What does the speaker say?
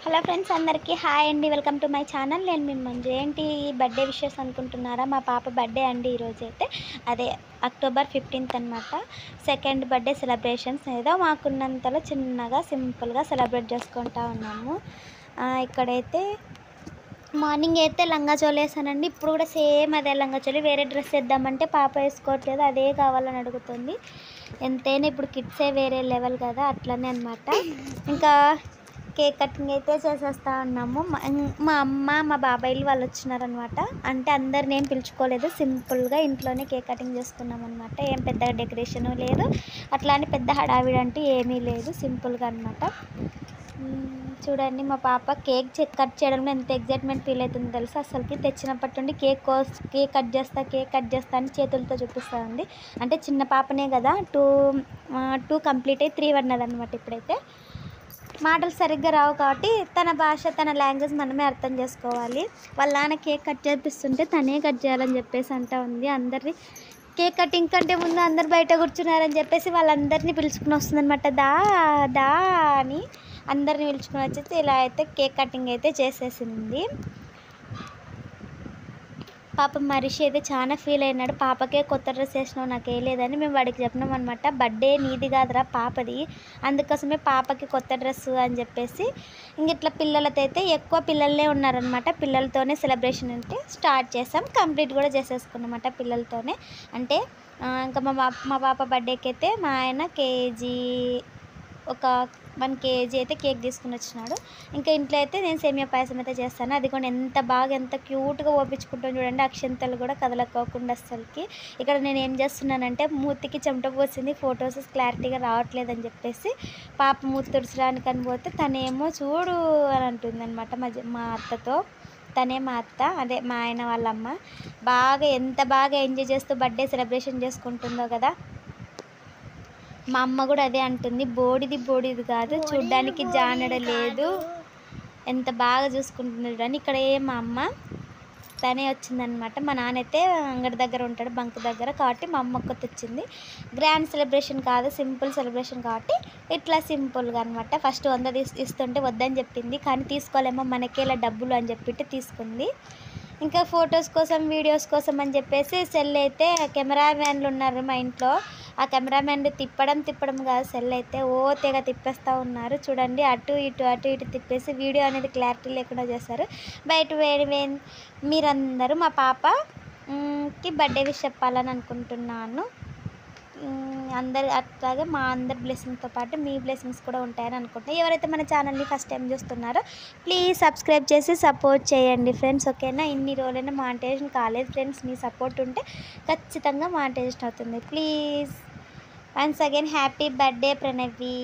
Hello friends, అందరికీ hi అండి. Welcome to my channel. నేను మీ మంజు. ఏంటి బర్త్డే విషెస్ అనుకుంటున్నారా? మా పాప బర్త్డే అండి ఈరోజైతే. అదే అక్టోబర్ 15th అనమాట. సెకండ్ బర్త్డే సెలబ్రేషన్స్ ఏదో మాకున్నంతలో చిన్నగా సింపుల్గా సెలబ్రేట్ చేసుకుంటా ఉన్నాము. ఇక్కడైతే మార్నింగ్ అయితే లంగా చోలి వేసానండి. ఇప్పుడు కూడా సేమ్ అదే లంగా చోలి. వేరే డ్రెస్ వేద్దామంటే పాప వేసుకోవట్లేదు, అదే కావాలని అడుగుతుంది. ఎంతైనా ఇప్పుడు కిడ్సే వేరే లెవెల్ కదా, అట్లనే అనమాట. ఇంకా కేక్ కటింగ్ అయితే చేసేస్తూ ఉన్నాము. మా అమ్మ మా బాబాయిలు వాళ్ళు వచ్చినారనమాట. అంటే అందరిని ఏం పిలుచుకోలేదు, సింపుల్గా ఇంట్లోనే కేక్ కటింగ్ చేసుకున్నాం అనమాట. ఏం పెద్దగా డెకరేషన్ లేదు, అట్లా అని పెద్ద హడావిడి అంటూ ఏమీ లేదు, సింపుల్గా అనమాట. చూడండి, మా పాప కేక్ కట్ చేయడంలో ఎంత ఎగ్జైట్మెంట్ ఫీల్ అవుతుందో తెలుసు. అసలుకి తెచ్చినప్పటి నుండి కేక్ కట్ చేస్తా అని చేతులతో చూపిస్తూ ఉంది. అంటే చిన్న పాపనే కదా, టూ కంప్లీట్ అయ్యి 3 పడినదనమాట. ఇప్పుడైతే మాటలు సరిగ్గా రావు కాబట్టి తన భాష, తన లాంగ్వేజ్ మనమే అర్థం చేసుకోవాలి. వాళ్ళ నాన్న కేక్ కట్ చేపిస్తుంటే తనే కట్ చేయాలని చెప్పేసి అంటూ ఉంది. అందరినీ కేక్ కటింగ్ కంటే ముందు అందరు బయట కూర్చున్నారని చెప్పేసి వాళ్ళందరినీ పిలుచుకుని వస్తుందన్నమాట. దా అని అందరిని పిలుచుకుని వచ్చేసి ఇలా అయితే కేక్ కటింగ్ అయితే చేసేసింది. పాప మనిషి అయితే చాలా ఫీల్ అయినాడు. పాపకే కొత్త డ్రెస్ వేసినావు, నాకు వేయలేదని మేము వాడికి చెప్పినాం అనమాట. బర్త్డే నీది కాదురా, పాపది, అందుకోసమే పాపకి కొత్త డ్రెస్ అని చెప్పేసి. ఇంక ఇట్లా పిల్లలతో అయితే ఎక్కువ పిల్లలే ఉన్నారనమాట. పిల్లలతోనే సెలబ్రేషన్ అంటే స్టార్ట్ చేసాం, కంప్లీట్ కూడా చేసేసుకున్నమాట పిల్లలతోనే. అంటే ఇంకా మా పాప బర్త్డేకి అయితే మా ఆయన ఒక 1 kg అయితే కేక్ తీసుకుని వచ్చినాడు. ఇంకా ఇంట్లో అయితే నేను సేమియా పాయసం అయితే చేస్తాను. అది కూడా ఎంత క్యూట్గా ఓపించుకుంటాను చూడండి. అక్షంతలు కూడా కదలకోకుండా అస్సలకి. ఇక్కడ నేను ఏం చేస్తున్నానంటే మూతికి చెమట పోసింది, ఫొటోస్ క్లారిటీగా రావట్లేదని చెప్పేసి పాప మూతి తుడచడానికి అని పోతే తనేమో చూడు అని అంటుంది అనమాట. మా అత్తతో, తనే మా అత్త, అదే మా ఆయన వాళ్ళ అమ్మ. ఎంత బాగా ఎంజాయ్ చేస్తూ బర్త్డే సెలబ్రేషన్ చేసుకుంటుందో కదా. మా అమ్మ కూడా అదే అంటుంది, బోడిది కాదు, చూడ్డానికి జానడ లేదు, ఎంత బాగా చూసుకుంటుంది చూడండి. ఇక్కడ మా అమ్మ తనే వచ్చిందనమాట. మా నాన్న అయితే అంగడి దగ్గర ఉంటాడు, బంక్ దగ్గర, కాబట్టి మా అమ్మ ఒక్కటి వచ్చింది. గ్రాండ్ సెలబ్రేషన్ కాదు, సింపుల్ సెలబ్రేషన్ కాబట్టి ఇట్లా సింపుల్గా అనమాట. ఫస్ట్ 100 ఇస్తుంటే వద్దని చెప్పింది, కానీ తీసుకోలేమో మనకేలా డబ్బులు అని చెప్పి తీసుకుంది. ఇంకా ఫొటోస్ కోసం, వీడియోస్ కోసం అని చెప్పేసి సెల్ అయితే, కెమెరామ్యాన్లు ఉన్నారు మా ఇంట్లో, ఆ కెమెరామ్యాన్లు తిప్పడం కాదు, సెల్ అయితే తెగ తిప్పేస్తూ ఉన్నారు చూడండి. అటు ఇటు తిప్పేసి వీడియో అనేది క్లారిటీ లేకుండా చేశారు. బయట మీరందరూ మా పాపకి బర్త్డే విష్ చెప్పాలని అనుకుంటున్నాను. అందరు అట్లాగే మా అందరి బ్లెస్సింగ్తో పాటు మీ బ్లెస్సింగ్స్ కూడా ఉంటాయని అనుకుంటున్నాను. ఎవరైతే మన ఛానల్ని ఫస్ట్ టైం చూస్తున్నారో ప్లీజ్ సబ్స్క్రైబ్ చేసి సపోర్ట్ చేయండి ఫ్రెండ్స్, ఓకేనా. ఇన్ని రోజులైనా మానిటైజేషన్ కాలేదు ఫ్రెండ్స్, మీ సపోర్ట్ ఉంటే ఖచ్చితంగా మానిటైజేషన్ అవుతుంది. Please once again happy birthday Pranavi.